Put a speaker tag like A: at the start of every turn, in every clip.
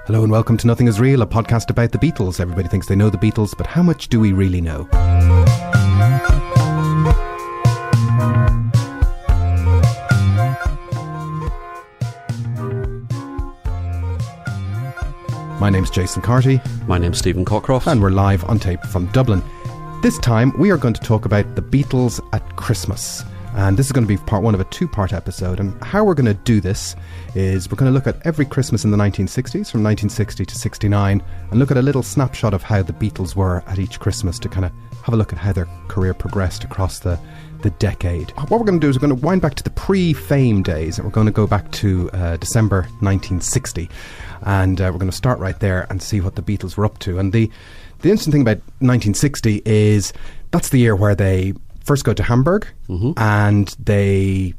A: Hello and welcome to Nothing Is Real, a podcast about the Beatles. Everybody thinks they know the Beatles, but how much do we really know? My name's Jason Carty.
B: My name's Stephen Cockcroft.
A: And we're live on tape from Dublin. This time we are going to talk about the Beatles at Christmas. And this is going to be part one of a two-part episode. And how we're going to do this is we're going to look at every Christmas in the 1960s, from 1960 to 69, and look at a little snapshot of how the Beatles were at each Christmas to kind of have a look at how their career progressed across the decade. What we're going to do is we're going to wind back to the pre-fame days, and we're going to go back to December 1960. And we're going to start right there and see what the Beatles were up to. And the interesting thing about 1960 is that's the year where they first go to Hamburg, and they,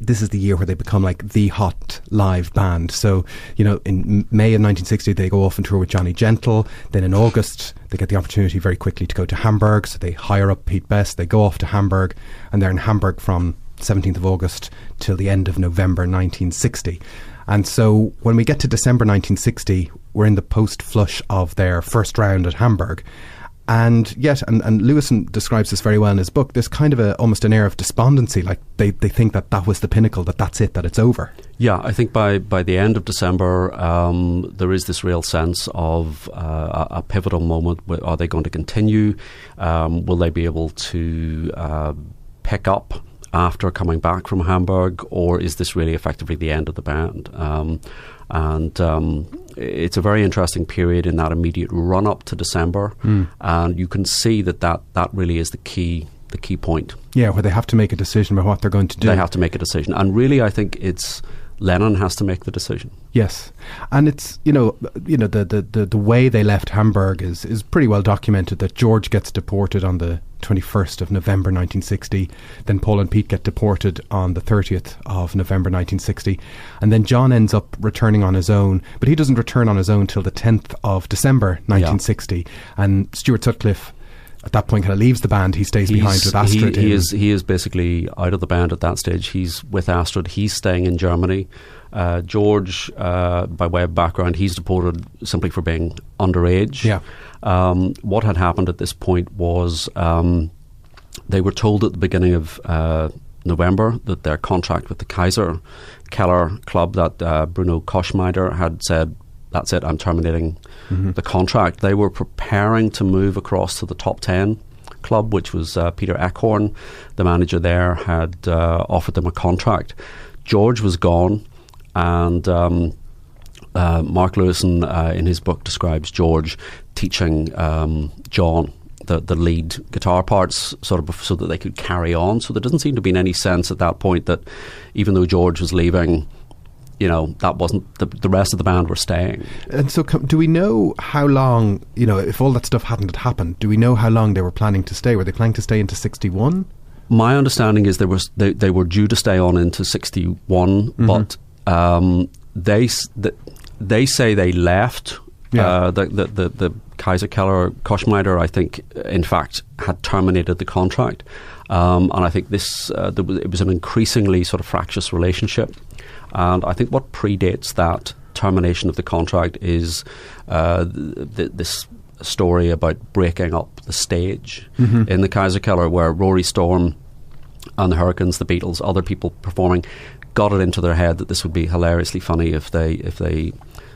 A: this is the year where they become like the hot live band. So, in May of 1960, they go off and tour with Johnny Gentle. Then in August, they get the opportunity very quickly to go to Hamburg. So they hire up Pete Best. They go off to Hamburg, and they're in Hamburg from 17th of August till the end of November 1960. And so when we get to December 1960, we're in the post-flush of their first round at Hamburg. And yet, and Lewison describes this very well in his book, there's kind of almost an air of despondency, like they think that was the pinnacle, that's it, that it's over.
B: Yeah, I think by the end of December, there is this real sense of a pivotal moment. Are they going to continue? Will they be able to pick up after coming back from Hamburg, or is this really effectively the end of the band? It's a very interesting period in that immediate run-up to December, and you can see that really is the key point. Yeah,
A: where they have to make a decision about what they're going to do.
B: They have to make a decision, and really I think it's Lennon has to make the decision.
A: Yes, and it's the way they left Hamburg is pretty well documented. That George gets deported on the 21st of November 1960, then Paul and Pete get deported on the 30th of November 1960, and then John ends up returning on his own, but he doesn't return on his own till the 10th of December 1960, and Stuart Sutcliffe at that point kind of leaves the band. He stays behind with Astrid.
B: He is basically out of the band at that stage. He's with Astrid. He's staying in Germany. George, by way of background, he's deported simply for being underage.
A: Yeah.
B: What had happened at this point was they were told at the beginning of November that their contract with the Kaiser Keller club, that Bruno Koschmider had said, that's it, I'm terminating the contract. They were preparing to move across to the top 10 club, which was Peter Eckhorn, the manager there, had offered them a contract. George was gone, and Mark Lewison in his book describes George teaching John the lead guitar parts sort of so that they could carry on. So there doesn't seem to be any sense at that point that even though George was leaving, that wasn't the rest of the band were staying.
A: And so do we know how long, if all that stuff hadn't happened, do we know how long they were planning to stay? Were they planning to stay into 61?
B: My understanding is they were due to stay on into 61, but they say they left.
A: Yeah.
B: The Kaiser Keller Koschmider, I think, in fact, had terminated the contract, and I think it was an increasingly sort of fractious relationship. And I think what predates that termination of the contract is this story about breaking up the stage in the Kaiser Keller, where Rory Storm and the Hurricanes, the Beatles, other people performing, got it into their head that this would be hilariously funny if they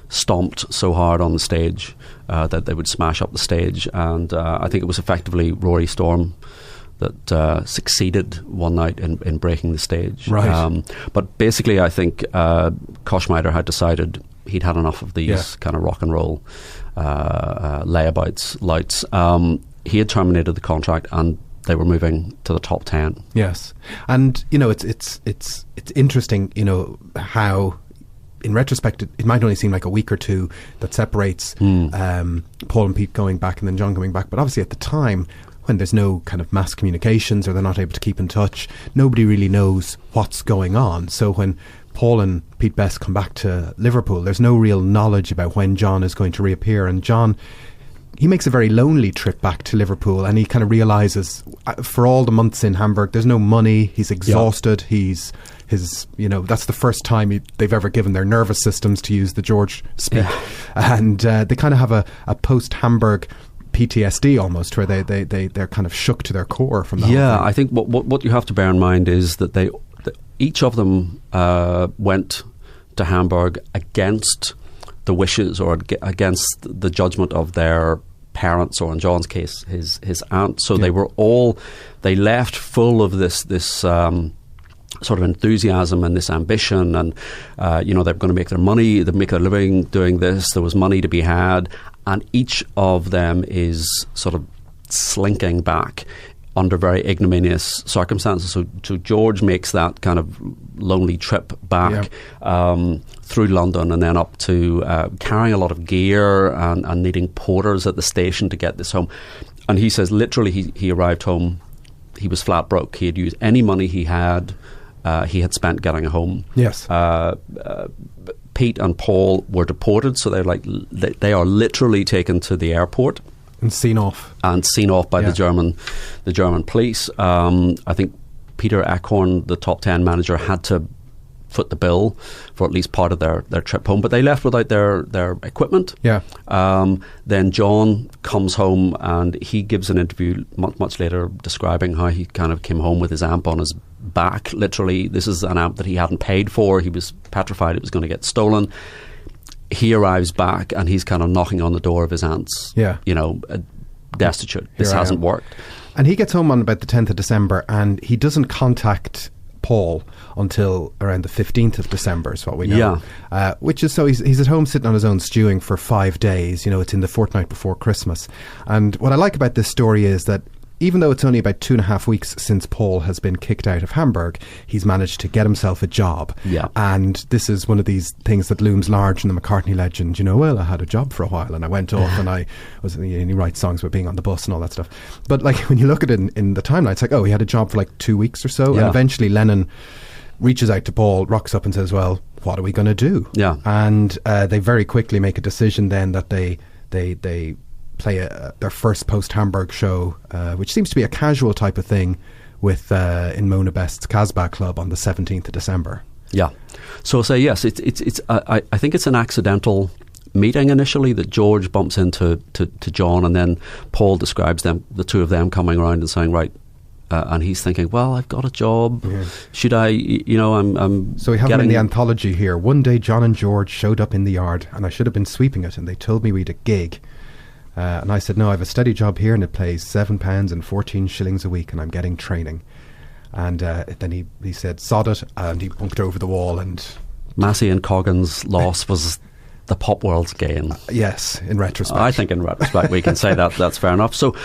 B: stomped so hard on the stage that they would smash up the stage. And I think it was effectively Rory Storm that succeeded one night in breaking the stage.
A: Right.
B: But basically, I think Koschmider had decided he'd had enough of these kind of rock and roll layabouts, louts. He had terminated the contract, and they were moving to the top 10.
A: Yes, and it's interesting, how, in retrospect, it might only seem like a week or two that separates Paul and Pete going back and then John coming back. But obviously, at the time, when there's no kind of mass communications or they're not able to keep in touch, nobody really knows what's going on. So when Paul and Pete Best come back to Liverpool, there's no real knowledge about when John is going to reappear. And John, he makes a very lonely trip back to Liverpool, and he kind of realises for all the months in Hamburg, there's no money, he's exhausted, his his, that's the first time they've ever given their nervous systems, to use the George speak. And they kind of have a post-Hamburg PTSD almost, where they're kind of shook to their core from that.
B: Yeah, I think what you have to bear in mind is that each of them went to Hamburg against the wishes or against the judgment of their parents, or in John's case, his aunt. So they left full of this sort of enthusiasm and this ambition, and they're going to make their money, they make their living doing this. There was money to be had, and each of them is sort of slinking back under very ignominious circumstances. So George makes that kind of lonely trip back through London, and then up to carrying a lot of gear and needing porters at the station to get this home. And he says literally he arrived home, he was flat broke. He had used any money he had spent getting home.
A: Yes.
B: Pete and Paul were deported, so they are literally taken to the airport
A: and seen off
B: by the German police. I think Peter Eckhorn, the top 10 manager, had to foot the bill for at least part of their trip home, but they left without their equipment. Then John comes home, and he gives an interview much later describing how he kind of came home with his amp on his back. Literally, this is an amp that he hadn't paid for. He was petrified it was going to get stolen. He arrives back, and he's kind of knocking on the door of his aunt's, destitute. This hasn't worked.
A: And he gets home on about the 10th of December, and he doesn't contact Paul until around the 15th of December, is what we know. Which is, so he's at home sitting on his own stewing for 5 days. It's in the fortnight before Christmas. And what I like about this story is that even though it's only about 2.5 weeks since Paul has been kicked out of Hamburg, he's managed to get himself a job. And this is one of these things that looms large in the McCartney legend. Well, I had a job for a while, and I went off, and and he writes songs about being on the bus and all that stuff. But when you look at it in the timeline, it's he had a job for 2 weeks or so, and eventually Lennon reaches out to Paul, rocks up and says, well, what are we going to do? And they very quickly make a decision then that they play their first post-Hamburg show, which seems to be a casual type of thing, with in Mona Best's Casbah Club on the 17th of December.
B: So I'll say yes, I think it's an accidental meeting initially that George bumps into to John, and then Paul describes the two of them coming around and saying, right, and he's thinking, well, I've got a job. Should I, I'm
A: So we have him in the anthology here. One day John and George showed up in the yard, and I should have been sweeping it, and they told me we'd a gig. And I said, no, I have a steady job here, and it pays £7 and 14 shillings a week, and I'm getting training. And then he said, sod it, and he bunked over the wall. And
B: Massey and Coggan's loss was the pop world's gain.
A: Yes, in retrospect.
B: I think in retrospect we can say that's fair enough. So,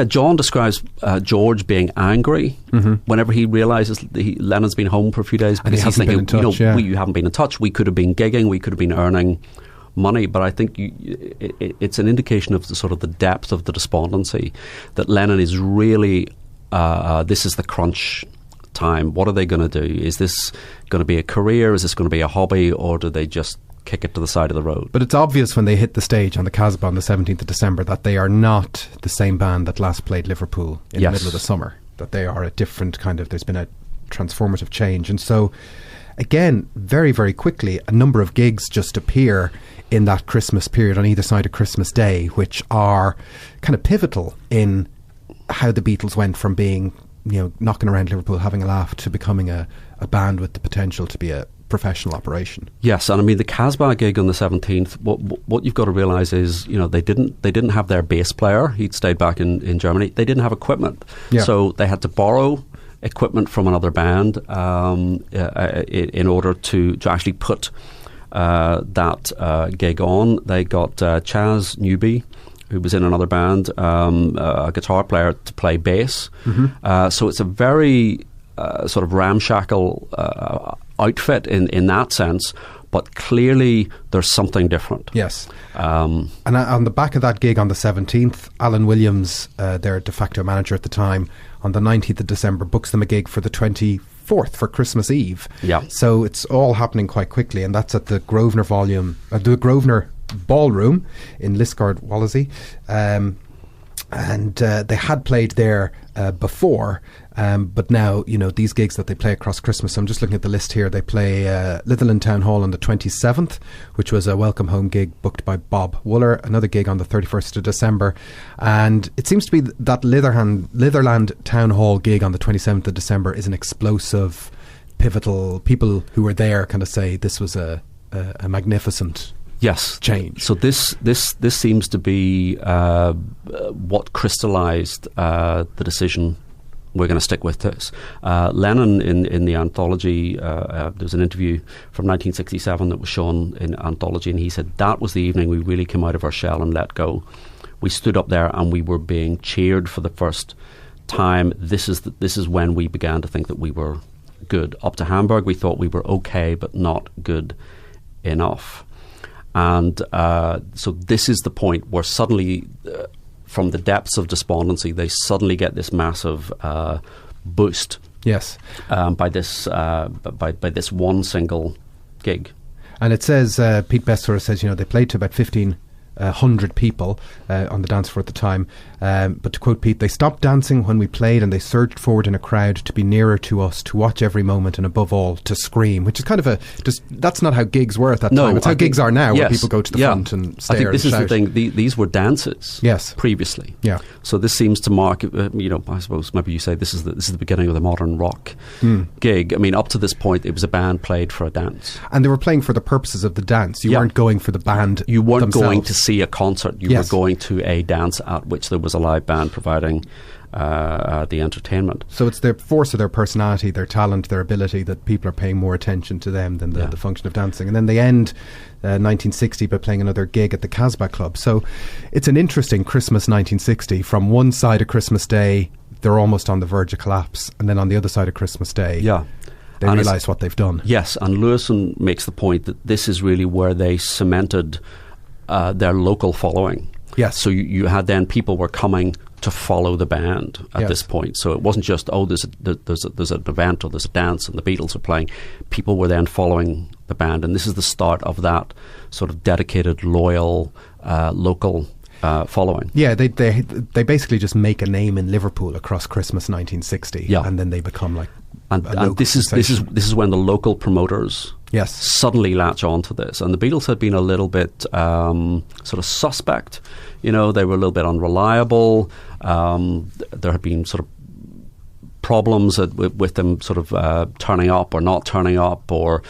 B: John describes George being angry whenever he realises Lennon's been home for a few days, because he's thinking, you haven't been in touch. We could have been gigging. We could have been earning money. But I think it's an indication of the depth of the despondency that Lennon is really. This is the crunch time. What are they going to do? Is this going to be a career? Is this going to be a hobby? Or do they just kick it to the side of the road?
A: But it's obvious when they hit the stage on the Casbah on the 17th of December that they are not the same band that last played Liverpool in the middle of the summer. That they are a different kind of, there's been a transformative change. And so, again, very, very quickly, a number of gigs just appear in that Christmas period on either side of Christmas Day, which are kind of pivotal in how the Beatles went from being, knocking around Liverpool, having a laugh, to becoming a band with the potential to be a professional operation. Yes,
B: and I mean the Casbah gig on the 17th. What you've got to realise is, they didn't have their bass player. He'd stayed back in Germany. They didn't have equipment, so they had to borrow equipment from another band in order to actually put that gig on. They got Chaz Newby, who was in another band, a guitar player, to play bass. So it's a very sort of ramshackle outfit in that sense, but clearly there's something different.
A: Yes. And on the back of that gig on the 17th, Alan Williams, their de facto manager at the time, on the 19th of December books them a gig for the 24th, for Christmas Eve. So it's all happening quite quickly, and that's at the Grosvenor Grosvenor Ballroom in Liskeard, Wallasey. And they had played there before, But now, these gigs that they play across Christmas, I'm just looking at the list here. They play Litherland Town Hall on the 27th, which was a welcome home gig booked by Bob Wooler, another gig on the 31st of December. And it seems to be that Litherland Town Hall gig on the 27th of December is an explosive, pivotal. People who were there kind of say this was a magnificent change. So this seems to be what crystallised the decision. We're going to stick with this. Lennon, in the anthology, there's an interview from 1967 that was shown in anthology, and he said that was the evening we really came out of our shell and let go. We stood up there and we were being cheered for the first time. This is when we began to think that we were good. Up to Hamburg, we thought we were okay, but not good enough. And so this is the point where suddenly, from the depths of despondency, they suddenly get this massive boost. Yes,
B: by this one single gig.
A: And it says Pete Best sort of says they played to about 1,500 people on the dance floor at the time. But to quote Pete, they stopped dancing when we played and they surged forward in a crowd to be nearer to us, to watch every moment, and above all, to scream, which is kind of that's not how gigs were at that time. It's how gigs are now, where people go to the front and stare.
B: I think this
A: and
B: is
A: shout.
B: the thing. These were dances previously. Yeah. So this seems to mark, I suppose maybe you say this is the beginning of the modern rock gig. I mean, up to this point, it was a band played for a dance.
A: And they were playing for the purposes of the dance. You weren't going for the band
B: You weren't
A: themselves.
B: Going to see a concert. You were going to a dance at which there was a live band providing the entertainment.
A: So it's the force of their personality, their talent, their ability that people are paying more attention to them than the function of dancing. And then they end 1960 by playing another gig at the Casbah Club. So it's an interesting Christmas 1960. From one side of Christmas Day, they're almost on the verge of collapse. And then on the other side of Christmas Day, they realise what they've done. Yes,
B: and Lewison makes the point that this is really where they cemented their local following.
A: Yes.
B: So you had then people were coming to follow the band at this point. So it wasn't just, there's an event or there's a dance and the Beatles are playing. People were then following the band, and this is the start of that sort of dedicated, loyal, local following. Yeah, they
A: basically just make a name in Liverpool across Christmas 1960, and then they become like.
B: And this is when the local promoters suddenly latch on to this. And the Beatles had been a little bit sort of suspect. They were a little bit unreliable. There had been sort of problems with them sort of turning up or not turning up, or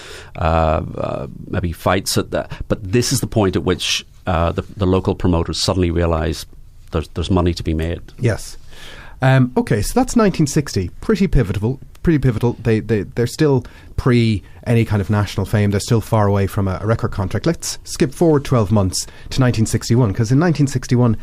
B: maybe fights at that. But this is the point at which the local promoters suddenly realise there's money to be made.
A: Yes. Okay, so that's 1960. Pretty pivotal. They're still pre any kind of national fame. They're still far away from a record contract. Let's skip forward 12 months to 1961, because in 1961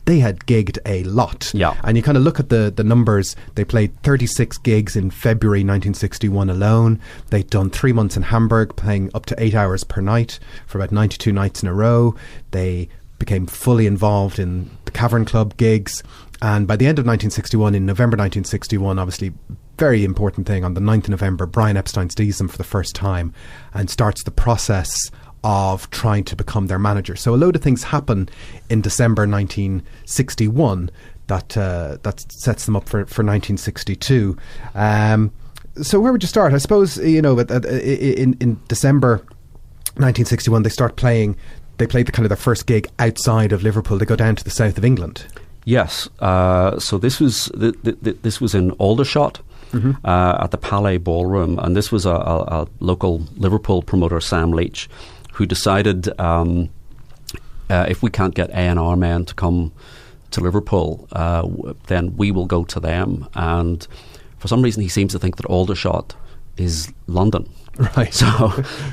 A: they had gigged a lot.
B: Yeah.
A: And you kind of look at the numbers. They played 36 gigs in February 1961 alone. They'd done 3 months in Hamburg, playing up to 8 hours per night for about 92 nights in a row. They became fully involved in the Cavern Club gigs. And by the end of 1961, in November 1961, obviously, very important thing, on the 9th of November, Brian Epstein sees them for the first time and starts the process of trying to become their manager. So a load of things happen in December 1961 that sets them up for 1962. So where would you start? I suppose, in December 1961, they start playing. They played their first gig outside of Liverpool. They go down to the south of England.
B: Yes. So this was in Aldershot. At the Palais Ballroom, and this was a local Liverpool promoter, Sam Leach, who decided if we can't get A&R men to come to Liverpool, then we will go to them. And for some reason, he seems to think that Aldershot is London.
A: Right.
B: So,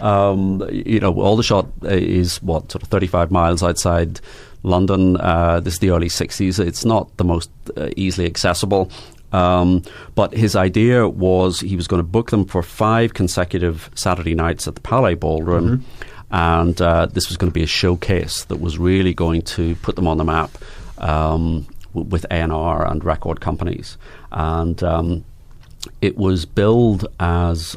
B: Aldershot is sort of 35 miles outside London. This is the early 60s. It's not the most easily accessible. But his idea was he was going to book them for 5 consecutive Saturday nights at the Palais Ballroom, and this was going to be a showcase that was really going to put them on the map with A&R and record companies. And it was billed as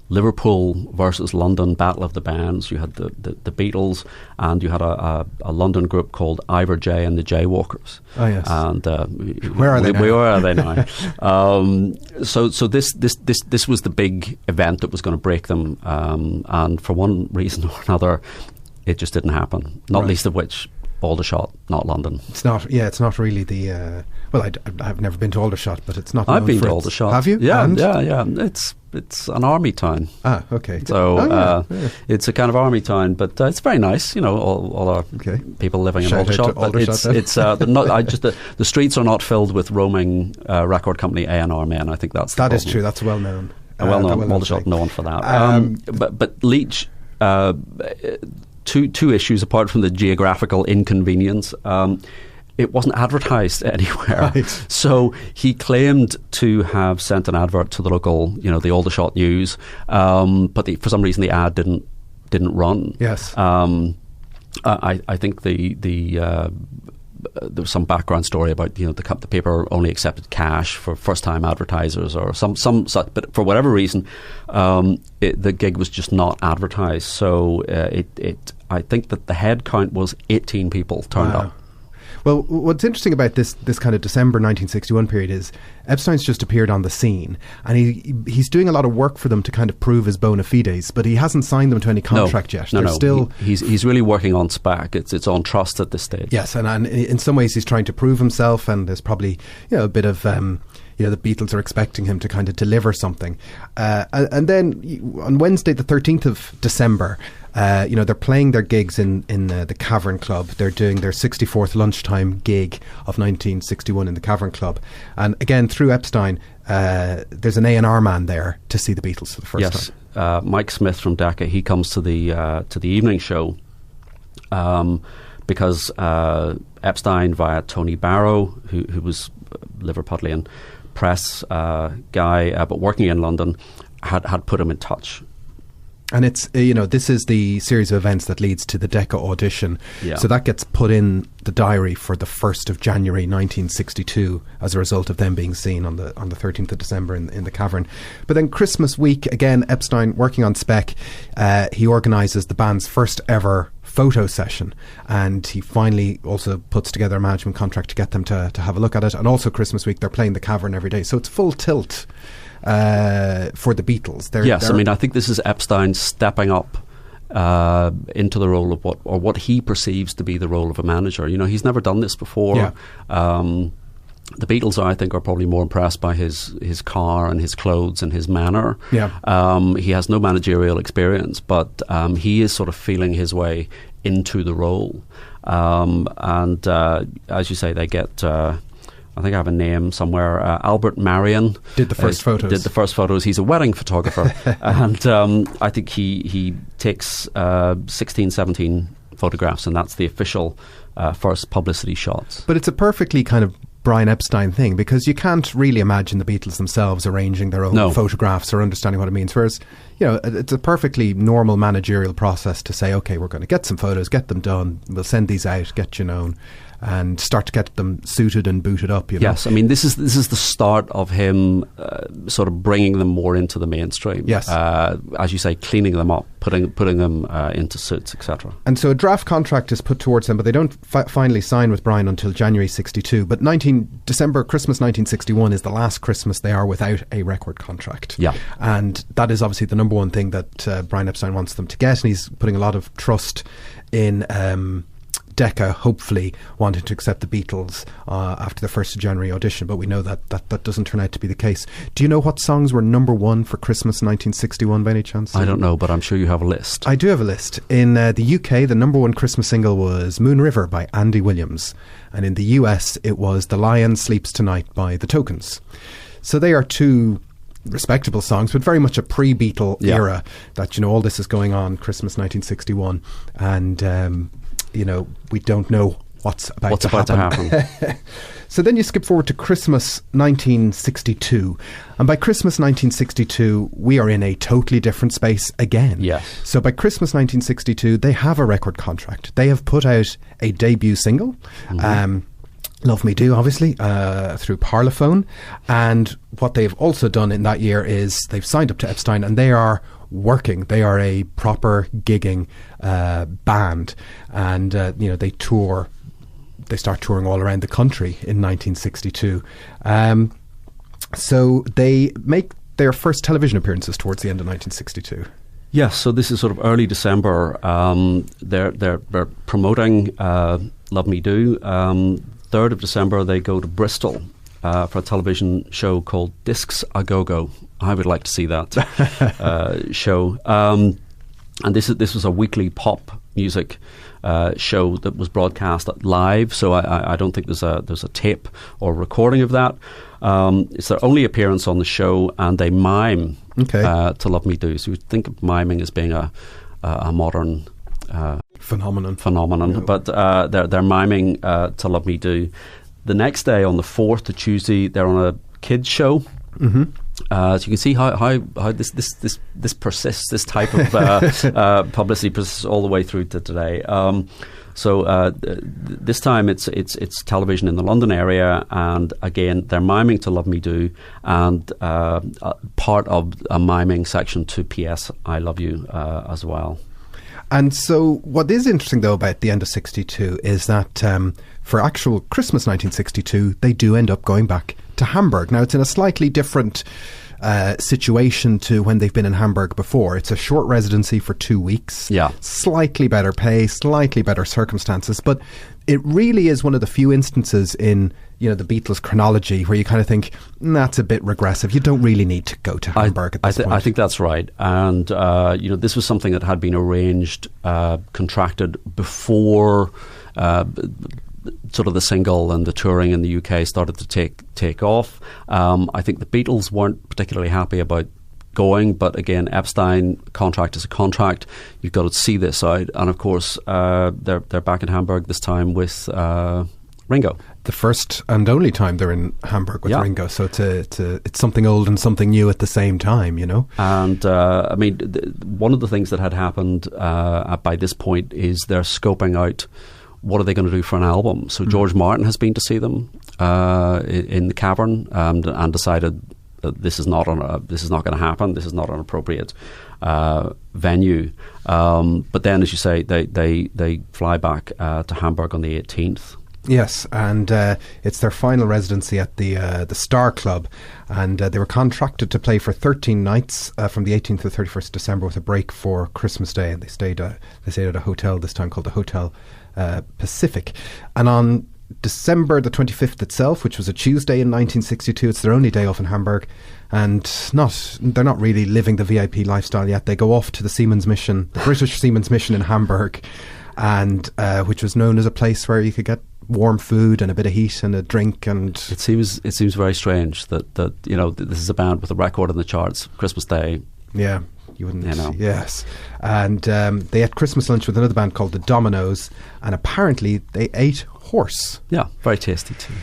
B: Liverpool versus London battle of the bands. You had the Beatles, and you had a London group called Ivor J and the Jaywalkers.
A: Oh yes.
B: And
A: where are they now?
B: Where are they now? So this was the big event that was going to break them, and for one reason or another, it just didn't happen. Not least of which, Aldershot, not London.
A: It's not. Yeah, it's not really the. Well, I've never been to Aldershot, but it's not.
B: I've been to Aldershot.
A: Have you?
B: Yeah, yeah. It's an army town.
A: Ah, okay.
B: So it's a kind of army town, but it's very nice. All our people living in Aldershot. The streets are not filled with roaming record company A&R men. I think that's the problem.
A: Is true. That's well known.
B: Aldershot known for that. But Leach. Two issues apart from the geographical inconvenience. It wasn't advertised anywhere.
A: Right.
B: So he claimed to have sent an advert to the local, the Aldershot News, but for some reason the ad didn't run.
A: Yes.
B: I think there was some background story about the paper only accepted cash for first time advertisers or some such, but for whatever reason the gig was just not advertised. So I think that the head count was 18 people turned up.
A: Well, what's interesting about this kind of December 1961 period is Epstein's just appeared on the scene, and he's doing a lot of work for them to kind of prove his bona fides, but he hasn't signed them to any contract yet.
B: No. He's really working on spec. It's on trust at this stage.
A: Yes, and in some ways he's trying to prove himself, and there's probably a bit of the Beatles are expecting him to kind of deliver something. And then on Wednesday, the 13th of December, they're playing their gigs in the Cavern Club. They're doing their 64th lunchtime gig of 1961 in the Cavern Club. And again, through Epstein, there's an A&R man there to see the Beatles for the first time.
B: Mike Smith from Decca, he comes to the evening show because Epstein, via Tony Barrow, who was Liverpudlian press guy, but working in London, had put him in touch.
A: And it's, this is the series of events that leads to the Decca audition. Yeah. So that gets put in the diary for the 1st of January 1962 as a result of them being seen on the 13th of December in the Cavern. But then Christmas week, again, Epstein working on spec, he organises the band's first ever photo session, and he finally also puts together a management contract to get them to have a look at it. And also Christmas week, they're playing the Cavern every day. So it's full tilt for the Beatles.
B: I think this is Epstein stepping up into the role of what he perceives to be the role of a manager. He's never done this before. Yeah. The Beatles, I think, are probably more impressed by his car and his clothes and his manner. Yeah. He has no managerial experience, but he is sort of feeling his way into the role. And as you say, they get... I think I have a name somewhere. Albert Marion
A: did the first photos.
B: He's a wedding photographer, and I think he takes 16, 17 photographs, and that's the official first publicity shots.
A: But it's a perfectly kind of Brian Epstein thing, because you can't really imagine the Beatles themselves arranging their own photographs or understanding what it means. Whereas, it's a perfectly normal managerial process to say, okay, we're going to get some photos, get them done, we'll send these out, get you known, and start to get them suited and booted up.
B: Yes, this is the start of him sort of bringing them more into the mainstream.
A: Yes,
B: as you say, cleaning them up, putting them into suits, etc.
A: And so a draft contract is put towards them, but they don't finally sign with Brian until January 62. But December, Christmas 1961 is the last Christmas they are without a record contract.
B: Yeah,
A: and that is obviously the number one thing that Brian Epstein wants them to get, and he's putting a lot of trust in Decca, hopefully wanting to accept the Beatles after the 1st of January audition, but we know that doesn't turn out to be the case. Do you know what songs were number one for Christmas 1961 by any chance?
B: I don't know, but I'm sure you have a list.
A: I do have a list. In the UK, the number one Christmas single was Moon River by Andy Williams, and in the US it was The Lion Sleeps Tonight by The Tokens. So they are two respectable songs, but very much a pre-Beatle era that, all this is going on, Christmas 1961, and we don't know what's about to happen. So then you skip forward to Christmas 1962, and by Christmas 1962 we are in a totally different space again.
B: Yes.
A: So by Christmas 1962 they have a record contract. They have put out a debut single, Love Me Do, obviously, through Parlophone. And what they've also done in that year is they've signed up to Epstein, and they are working. They are a proper gigging band, and they tour. They start touring all around the country in 1962. So they make their first television appearances towards the end of 1962.
B: Yes, so this is sort of early December. They're promoting Love Me Do. 3rd of December, they go to Bristol for a television show called Discs A Go-Go. I would like to see that show. And this was a weekly pop music show that was broadcast live. So I don't think there's a tape or recording of that. It's their only appearance on the show, and they mime to Love Me Do. So you think of miming as being a modern phenomenon, but they're miming to Love Me Do. The next day, on the 4th, the Tuesday, they're on a kids show. Mm-hmm. So you can see how this persists. This type of publicity persists all the way through to today. So this time it's television in the London area, and again they're miming to Love Me Do, and part of a miming section to P.S. I Love You as well.
A: And so what is interesting, though, about the end of 62 is that for actual Christmas 1962, they do end up going back to Hamburg. Now, it's in a slightly different situation to when they've been in Hamburg before. It's a short residency for 2 weeks. Yeah. Slightly better pay, slightly better circumstances. But it really is one of the few instances in the Beatles chronology where you kind of think, that's a bit regressive. You don't really need to go to Hamburg at this point.
B: I think that's right. And, this was something that had been arranged, contracted before sort of the single and the touring in the UK started to take off. I think the Beatles weren't particularly happy about going, but again, Epstein, contract is a contract. You've got to see this out. And of course, they're back in Hamburg this time with Ringo.
A: The first and only time they're in Hamburg with Ringo, so it's something old and something new at the same time,
B: And one of the things that had happened by this point is they're scoping out what are they going to do for an album. So George Martin has been to see them in the Cavern and decided that this is not going to happen. This is not an appropriate venue. But then, as you say, they fly back to Hamburg on the 18th.
A: Yes, and it's their final residency at the Star Club, and they were contracted to play for 13 nights from the 18th to the 31st of December with a break for Christmas Day, and they stayed at a hotel this time called the Hotel Pacific. And on December the 25th itself, which was a Tuesday in 1962, it's their only day off in Hamburg, and they're not really living the VIP lifestyle yet. They go off to the Seamen's Mission, the British Seamen's Mission in Hamburg, and which was known as a place where you could get warm food and a bit of heat and a drink. And
B: it seems very strange that this is a band with a record in the charts, Christmas Day.
A: Yeah, you wouldn't. Yes, and they had Christmas lunch with another band called the Dominoes, and apparently they ate horse.
B: Yeah, very tasty too.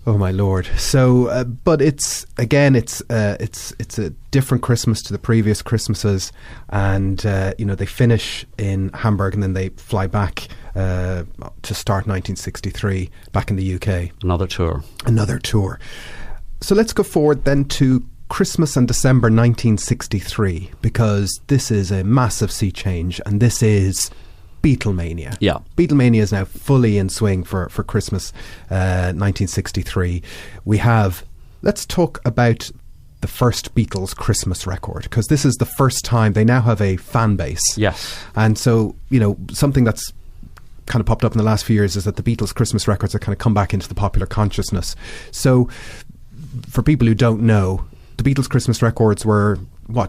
A: Oh my lord! So, but it's a different Christmas to the previous Christmases, and they finish in Hamburg and then they fly back to start 1963 back in the UK.
B: Another tour.
A: So let's go forward then to Christmas and December 1963, because this is a massive sea change, and this is Beatlemania.
B: Yeah.
A: Beatlemania is now fully in swing for Christmas 1963. Let's talk about the first Beatles Christmas record, because this is the first time they now have a fan base.
B: Yes.
A: And so, something that's kind of popped up in the last few years is that the Beatles Christmas records have kind of come back into the popular consciousness. So for people who don't know, the Beatles Christmas records were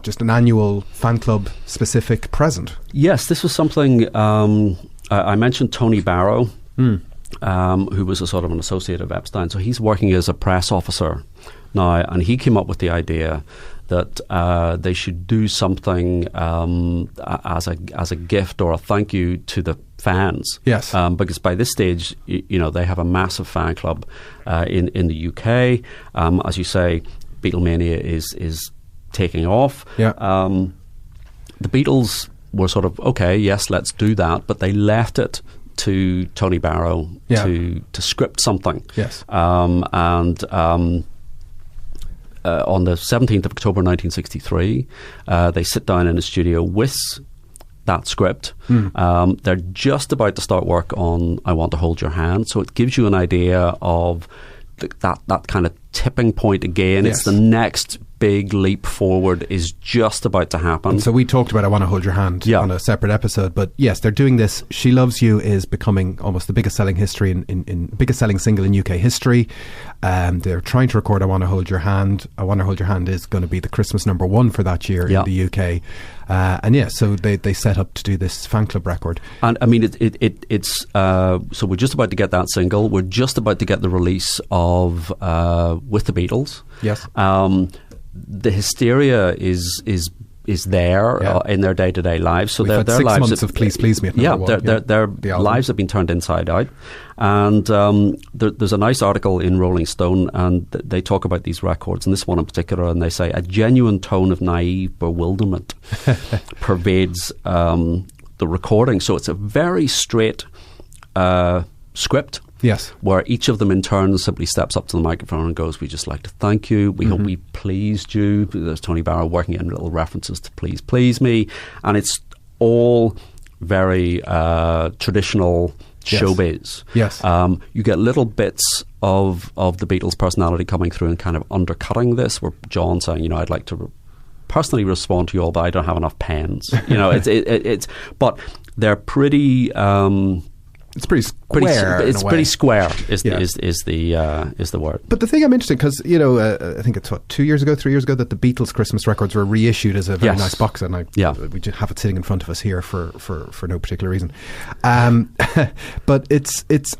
A: just an annual fan club specific present?
B: Yes, this was something I mentioned Tony Barrow, who was a sort of an associate of Epstein. So he's working as a press officer now, and he came up with the idea that they should do something as a gift or a thank you to the fans.
A: Yes.
B: Because by this stage, they have a massive fan club in the UK. As you say, Beatlemania is taking off.
A: Yeah.
B: The Beatles were sort of, okay, yes, let's do that, but they left it to Tony Barrow to script something.
A: Yes.
B: on the 17th of October 1963, they sit down in a studio with that script. They're just about to start work on I Want to Hold Your Hand, so it gives you an idea of that kind of tipping point again.
A: Yes.
B: It's the next big leap forward is just about to happen.
A: And so we talked about I Want to Hold Your Hand on a separate episode, but yes, they're doing this. She Loves You is becoming almost the biggest selling biggest selling single in UK history. They're trying to record I Want to Hold Your Hand. I Want to Hold Your Hand is going to be the Christmas number one for that year in the UK. So they set up to do this fan club record.
B: And I mean, it's so we're just about to get that single. We're just about to get the release of With the Beatles.
A: Yes.
B: The hysteria is there in their day-to-day lives. So
A: their
B: had 6
A: lives months of Please Please Me.
B: Their lives have been turned inside out. And there's a nice article in Rolling Stone, and they talk about these records, and this one in particular, and they say a genuine tone of naive bewilderment pervades the recording. So it's a very straight script.
A: Yes.
B: Where each of them in turn simply steps up to the microphone and goes, "We just like to thank you. We hope we pleased you." There's Tony Barrow working in little references to "Please, please me." And it's all very traditional showbiz.
A: Yes.
B: You get little bits of the Beatles' personality coming through and kind of undercutting this, where John saying, "I'd like to personally respond to you all, but I don't have enough pens." It's but they're pretty...
A: It's pretty square.
B: It's pretty square is the word.
A: But the thing I'm interested, because I think it's 3 years ago that the Beatles Christmas records were reissued as a very nice box, and we just have it sitting in front of us here for no particular reason. But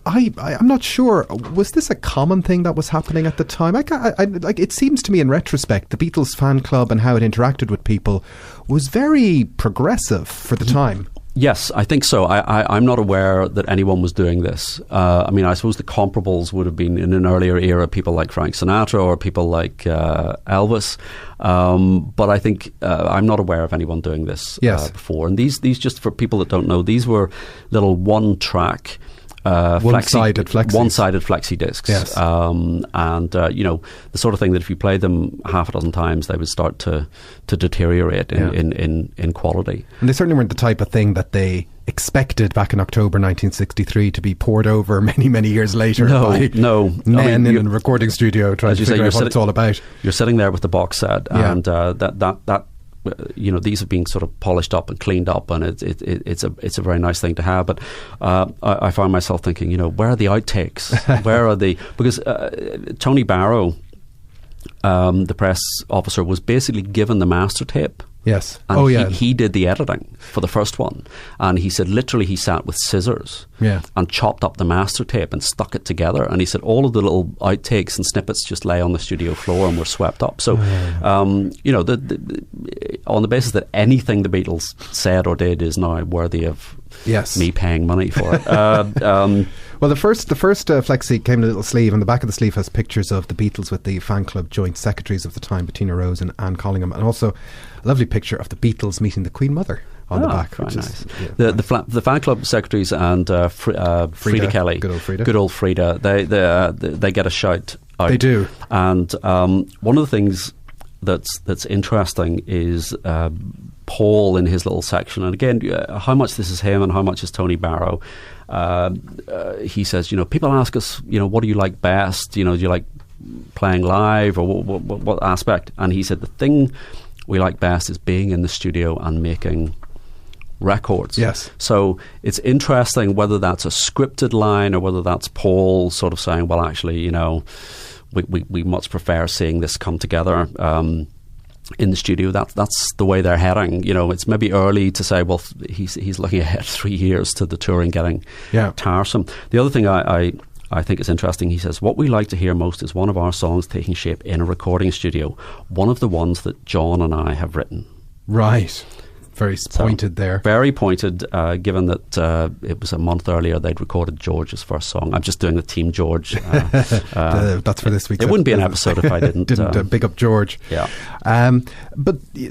A: I'm not sure. Was this a common thing that was happening at the time? It seems to me in retrospect, the Beatles fan club and how it interacted with people was very progressive for the time.
B: Yes, I think so. I'm not aware that anyone was doing this. I suppose the comparables would have been in an earlier era, people like Frank Sinatra or people like Elvis. But I think I'm not aware of anyone doing this before. And these, just for people that don't know, these were little one-track
A: one-sided
B: flexi discs.
A: Yes.
B: The sort of thing that if you play them half a dozen times, they would start to deteriorate in quality.
A: And they certainly weren't the type of thing that they expected back in October 1963 to be poured over many, many years later by men in a recording studio trying to figure out what it's all about.
B: You're sitting there with the box set, and that these have been sort of polished up and cleaned up, and it's a very nice thing to have. But I find myself thinking, where are the outtakes? Where are the... Because Tony Barrow, the press officer, was basically given the master tape.
A: Yes.
B: And he did the editing for the first one. And he said literally he sat with scissors and chopped up the master tape and stuck it together. And he said all of the little outtakes and snippets just lay on the studio floor and were swept up. So, on the basis that anything the Beatles said or did is now worthy of me paying money for it.
A: Well, the first flexi came in a little sleeve, and the back of the sleeve has pictures of the Beatles with the fan club joint secretaries of the time, Bettina Rose and Anne Collingham, and also a lovely picture of the Beatles meeting the Queen Mother on the back.
B: Which nice. The fan club secretaries and Frida Kelly, good old Frida, they get a shout out.
A: They do.
B: And one of the things that's interesting is Paul in his little section, and again, how much this is him and how much is Tony Barrow. He says, people ask us, what do you like best? Do you like playing live, or what aspect? And he said the thing we like best is being in the studio and making records.
A: Yes.
B: So it's interesting whether that's a scripted line or whether that's Paul sort of saying, well, actually, we much prefer seeing this come together in the studio. That's the way they're heading. It's maybe early to say, well, he's looking ahead 3 years to the touring getting tiresome. The other thing I think is interesting, he says, what we like to hear most is one of our songs taking shape in a recording studio, one of the ones that John and I have written.
A: Right. Very pointed there.
B: Very pointed, given that it was a month earlier they'd recorded George's first song. I'm just doing the Team George.
A: That's for this week.
B: It wouldn't be an episode if I didn't
A: big up George.
B: Yeah.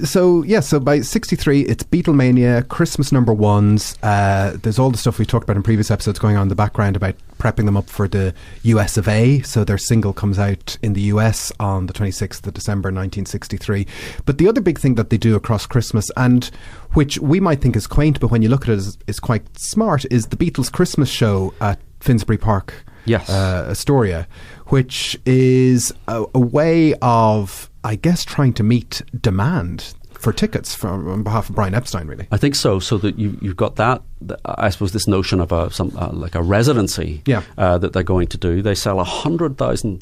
A: So by 63, it's Beatlemania, Christmas number ones. There's all the stuff we talked about in previous episodes going on in the background about prepping them up for the US of A. So their single comes out in the US on the 26th of December 1963. But the other big thing that they do across Christmas, and which we might think is quaint, but when you look at it is quite smart, is the Beatles Christmas show at Finsbury Park,
B: yes,
A: Astoria, which is a way of, I guess, trying to meet demand for tickets on behalf of Brian Epstein, really.
B: I think so. So that you've got that. I suppose this notion of like a residency that they're going to do. They sell 100,000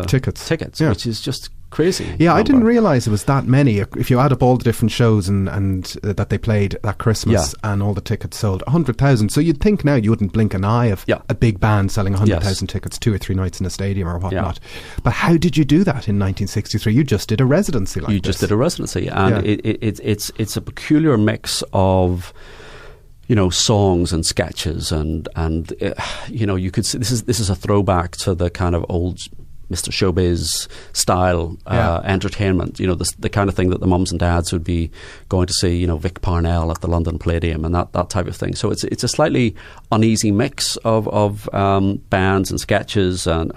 B: tickets,
A: yeah,
B: which is just crazy.
A: Yeah, I didn't realise it was that many. If you add up all the different shows and that they played that Christmas and all the tickets sold, 100,000. So you'd think now you wouldn't blink an eye of a big band selling 100,000 tickets 2 or 3 nights in a stadium or whatnot. But how did you do that in 1963? You just did a residency like this.
B: You just did a residency, and it's a peculiar mix of, you know, songs and sketches, and you know, you could see this is a throwback to the kind of old Mr. Showbiz style entertainment, you know, the kind of thing that the mums and dads would be going to see, you know, Vic Parnell at the London Palladium and that type of thing. So it's a slightly uneasy mix of bands and sketches and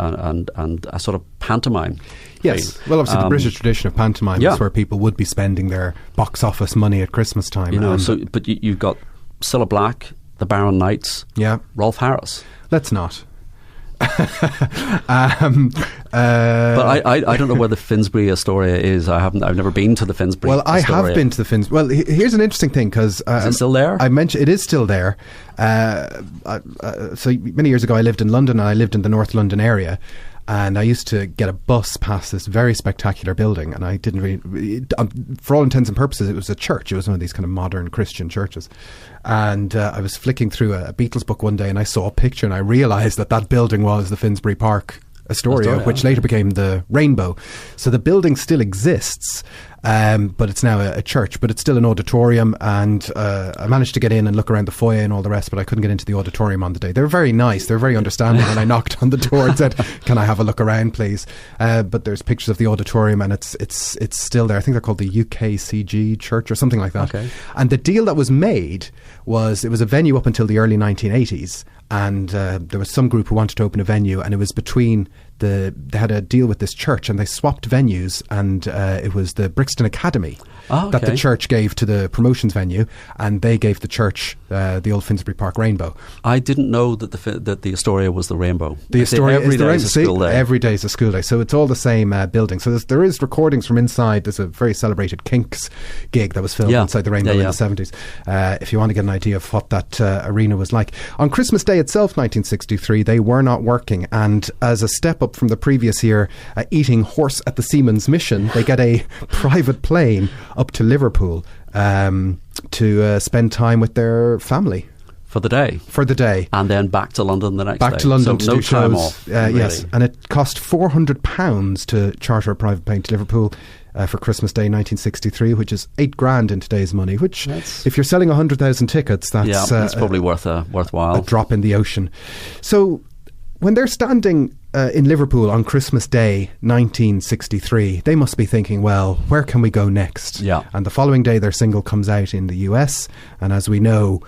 B: a sort of pantomime.
A: Yes, well, obviously the British tradition of pantomime is where people would be spending their box office money at Christmas time.
B: You know, but you've got Cilla Black, the Baron Knights, Rolf Harris.
A: Let's not.
B: But I don't know where the Finsbury Astoria is. I've never been to the Finsbury.
A: Well, I
B: Astoria.
A: have been to the Finsbury. Well, here's an interesting thing, because
B: is it still there?
A: I mentioned it is still there. So many years ago, I lived in London, and I lived in the North London area. And I used to get a bus past this very spectacular building, and I didn't really, for all intents and purposes, it was a church. It was one of these kind of modern Christian churches. And I was flicking through a Beatles book one day, and I saw a picture, and I realised that building was the Finsbury Park Astoria, which later became the Rainbow. So the building still exists, but it's now a church, but it's still an auditorium. And I managed to get in and look around the foyer and all the rest, but I couldn't get into the auditorium on the day. They were very nice. They were very understanding when I knocked on the door and said, "Can I have a look around, please?" But there's pictures of the auditorium, and it's still there. I think they're called the UKCG Church or something like that. Okay. And the deal that was made was, it was a venue up until the early 1980s. And there was some group who wanted to open a venue, and it was between they had a deal with this church, and they swapped venues, and it was the Brixton Academy that the church gave to the promotions venue, and they gave the church the old Finsbury Park Rainbow. I
B: didn't know that the Astoria was the Rainbow.
A: The Astoria
B: every day is a school day.
A: Every day is a school day, so it's all the same building. So there is recordings from inside. There's a very celebrated Kinks gig that was filmed inside the Rainbow in the 70s. If you want to get an idea of what that arena was like. On Christmas Day itself, 1963, they were not working, and as a step up from the previous year, eating horse at the Seamen's Mission, they get a private plane up to Liverpool to spend time with their family.
B: For the day. And then back to London the next day.
A: Back to London to
B: no
A: do
B: time
A: shows.
B: Off, really.
A: Yes, and it cost £400 to charter a private plane to Liverpool for Christmas Day 1963, which is $8,000 in today's money, which, if you're selling 100,000 tickets, that's
B: probably worthwhile.
A: A drop in the ocean. So when they're standing in Liverpool on Christmas Day 1963, they must be thinking, well, where can we go next?
B: Yeah.
A: And the following day their single comes out in the US, and as we know,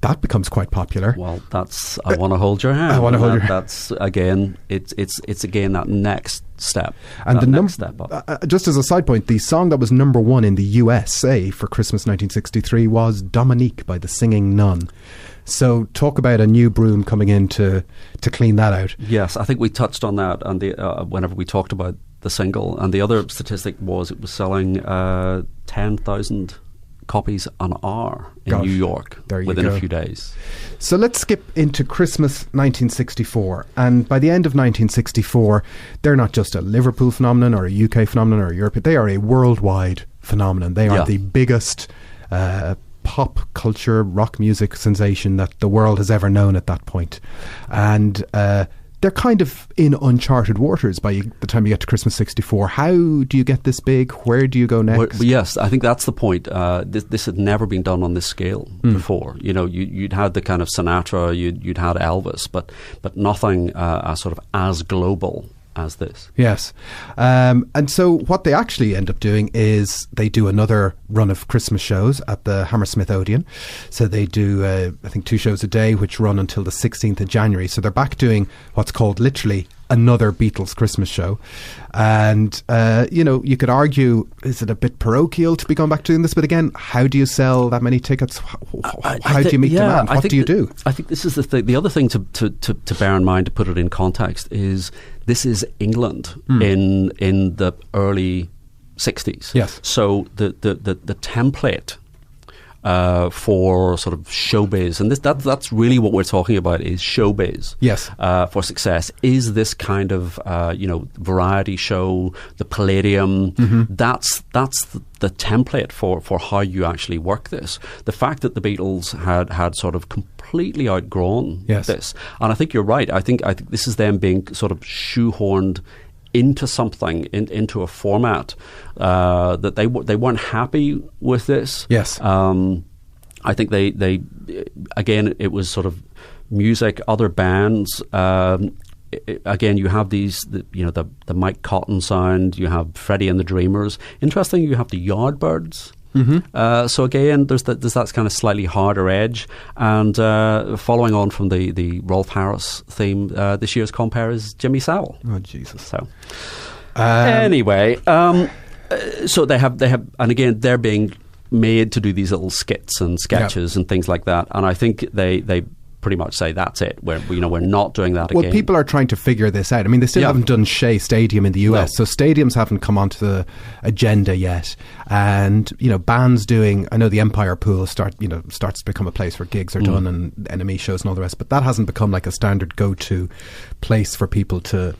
A: that becomes quite popular.
B: Well, that's I Want to Hold Your Hand.
A: I Want to Hold Your Hand.
B: That's again, it's again that next step.
A: And the
B: next step up.
A: Just as a side point, the song that was number one in the USA for Christmas 1963 was Dominique by the Singing Nun. So talk about a new broom coming in to clean that out.
B: Yes, I think we touched on that and whenever we talked about the single. And the other statistic was it was selling 10,000 copies an hour in New York within a few days.
A: So let's skip into Christmas 1964, and by the end of 1964 they're not just a Liverpool phenomenon or a UK phenomenon or a Europe, they are a worldwide phenomenon. They are the biggest pop culture rock music sensation that the world has ever known at that point, and they're kind of in uncharted waters by the time you get to Christmas 64. How do you get this big? Where do you go next?
B: Well, yes, I think that's the point. This had never been done on this scale before. You know, you'd had the kind of Sinatra, you'd had Elvis, but nothing sort of as global as this.
A: Yes. And so what they actually end up doing is they do another run of Christmas shows at the Hammersmith Odeon. So they do, I think, 2 shows a day, which run until the 16th of January. So they're back doing what's called literally another Beatles Christmas show. And, you could argue, is it a bit parochial to be going back to doing this? But again, how do you sell that many tickets? How do you meet demand? What do you do?
B: I think this is the thing. The other thing to bear in mind, to put it in context, is this is England in the early 60s.
A: Yes.
B: So the template for sort of showbiz, and that's really what we're talking about, is showbiz.
A: Yes.
B: For success is this kind of variety show, the Palladium. That's the template for how you actually work this. The fact that the Beatles had sort of completely outgrown this, and I think you're right. I think this is them being sort of shoehorned into something, into a format that they weren't happy with this.
A: Yes.
B: I think they again, it was sort of music, other bands. Again, you have the Mike Cotton sound. You have Freddie and the Dreamers. Interesting, you have the Yardbirds. So again, there's that kind of slightly harder edge, and following on from the Rolf Harris theme, this year's compere is Jimmy Savile.
A: Oh Jesus!
B: So anyway, so they have, and again, they're being made to do these little skits and sketches and things like that, and I think they pretty much say that's it. We're not doing that again.
A: Well, people are trying to figure this out. I mean, they still haven't done Shea Stadium in the US, so stadiums haven't come onto the agenda yet. And bands doing, I know the Empire Pool starts to become a place where gigs are done and NME shows and all the rest, but that hasn't become like a standard go-to place for people to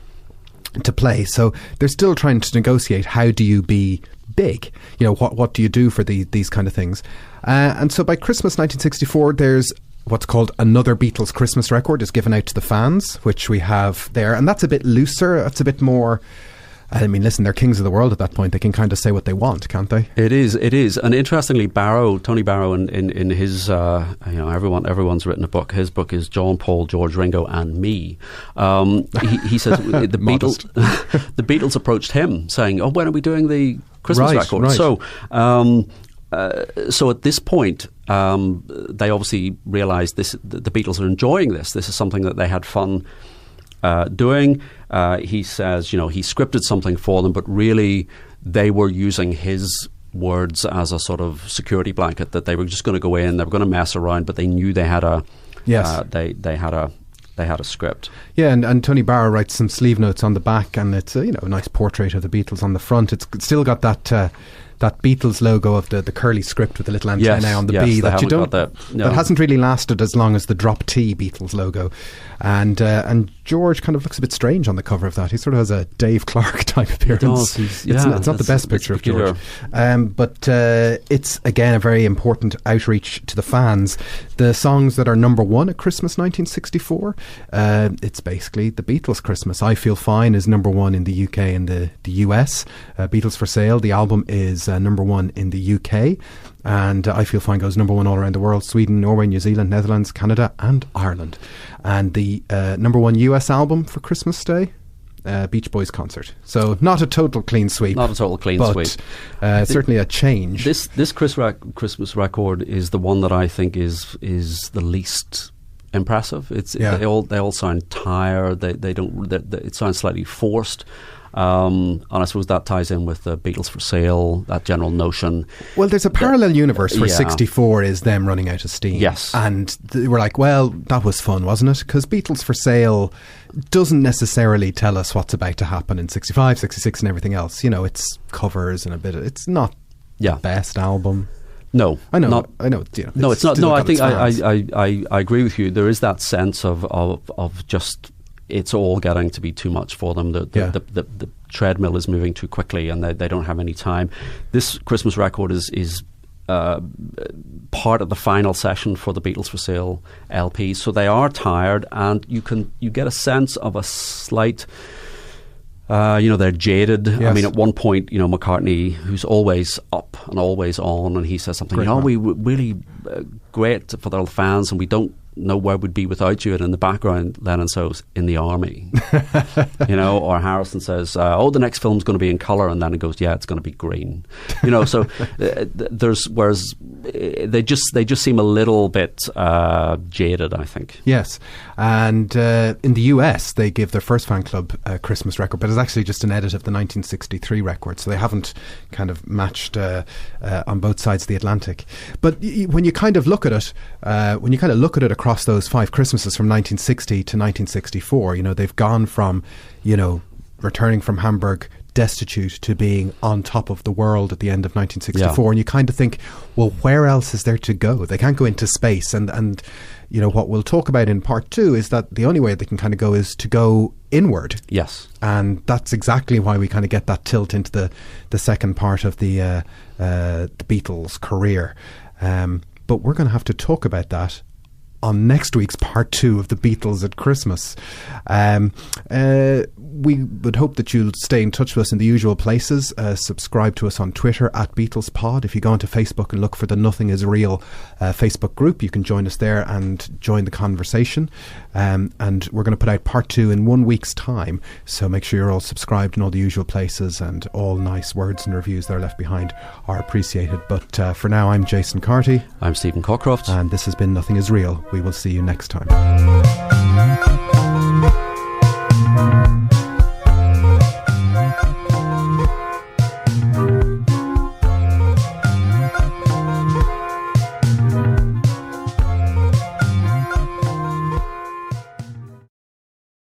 A: play. So they're still trying to negotiate, how do you be big? What do you do for these kind of things? And so by Christmas 1964, there's what's called another Beatles Christmas record is given out to the fans, which we have there. And that's a bit looser. It's a bit more... I mean, listen, they're kings of the world at that point. They can kind of say what they want, can't they? It
B: is. And interestingly, Tony Barrow, in his, everyone's written a book. His book is John, Paul, George, Ringo and Me. He says the Beatles approached him saying, "Oh, when are we doing the Christmas record?" Right. So at this point, they obviously realised the Beatles are enjoying this. This is something that they had fun doing. He says, he scripted something for them, but really they were using his words as a sort of security blanket, that they were just going to go in, they were going to mess around, but they knew they had a they had a script.
A: Yeah, and Tony Barrow writes some sleeve notes on the back, and it's a nice portrait of the Beatles on the front. It's still got that Beatles logo of the curly script with the little antenna on the B that you don't. That hasn't really lasted as long as the Drop T Beatles logo, and George kind of looks a bit strange on the cover of that. He sort of has a Dave Clark type appearance. It's not the best picture of George, but it's again a very important outreach to the fans. The songs that are number one at Christmas 1964, it's basically the Beatles Christmas. I Feel Fine is number one in the UK and the US. Beatles for Sale, the album, is number one in the UK, and I Feel Fine goes number one all around the world: Sweden, Norway, New Zealand, Netherlands, Canada and Ireland. And the number one US album for Christmas Day, Beach Boys Concert. So not a total clean sweep.
B: Not a total clean sweep.
A: Certainly a change.
B: This Christmas record is the one that I think is the least impressive. They all sound tired. They don't. It sounds slightly forced. And I suppose that ties in with the Beatles for Sale, that general notion.
A: Well, there's a parallel universe where 64 is them running out of steam.
B: Yes.
A: And we're like, well, that was fun, wasn't it? Because Beatles for Sale doesn't necessarily tell us what's about to happen in 65, 66 and everything else. It's covers and it's not the best album.
B: No,
A: I know.
B: No, it's not. No, I think I agree with you. There is that sense of just... it's all getting to be too much for them. The treadmill is moving too quickly, and they don't have any time. This Christmas record is part of the final session for the Beatles for Sale LP, so they are tired, and you get a sense of a slight. They're jaded.
A: Yes.
B: I mean, at one point, McCartney, who's always up and always on, and he says something. We really great for the fans, and we don't know where we'd be without you. And in the background, Lennon says, in the army. Or Harrison says, the next film's going to be in colour, and then it goes, yeah, it's going to be green. So whereas they just seem a little bit jaded, I think.
A: Yes, and in the US they gave their first fan club a Christmas record, but it's actually just an edit of the 1963 record, so they haven't kind of matched on both sides of the Atlantic. But when you kind of look at it, across those 5 Christmases from 1960 to 1964, they've gone from, returning from Hamburg destitute to being on top of the world at the end of 1964, and you kind of think, well, where else is there to go? They can't go into space, and what we'll talk about in part 2 is that the only way they can kind of go is to go inward.
B: Yes,
A: and that's exactly why we kind of get that tilt into the second part of the Beatles' career. But we're going to have to talk about that on next week's part 2 of the Beatles at Christmas. We would hope that you'll stay in touch with us in the usual places. Subscribe to us on Twitter at BeatlesPod. If you go onto Facebook and look for the Nothing Is Real Facebook group, you can join us there and join the conversation. And we're going to put out part 2 in 1 week's time, so make sure you're all subscribed in all the usual places, and all nice words and reviews that are left behind are appreciated. But for now, I'm Jason Carty.
B: I'm Stephen Cockcroft.
A: And this has been Nothing Is Real. We will see you next time.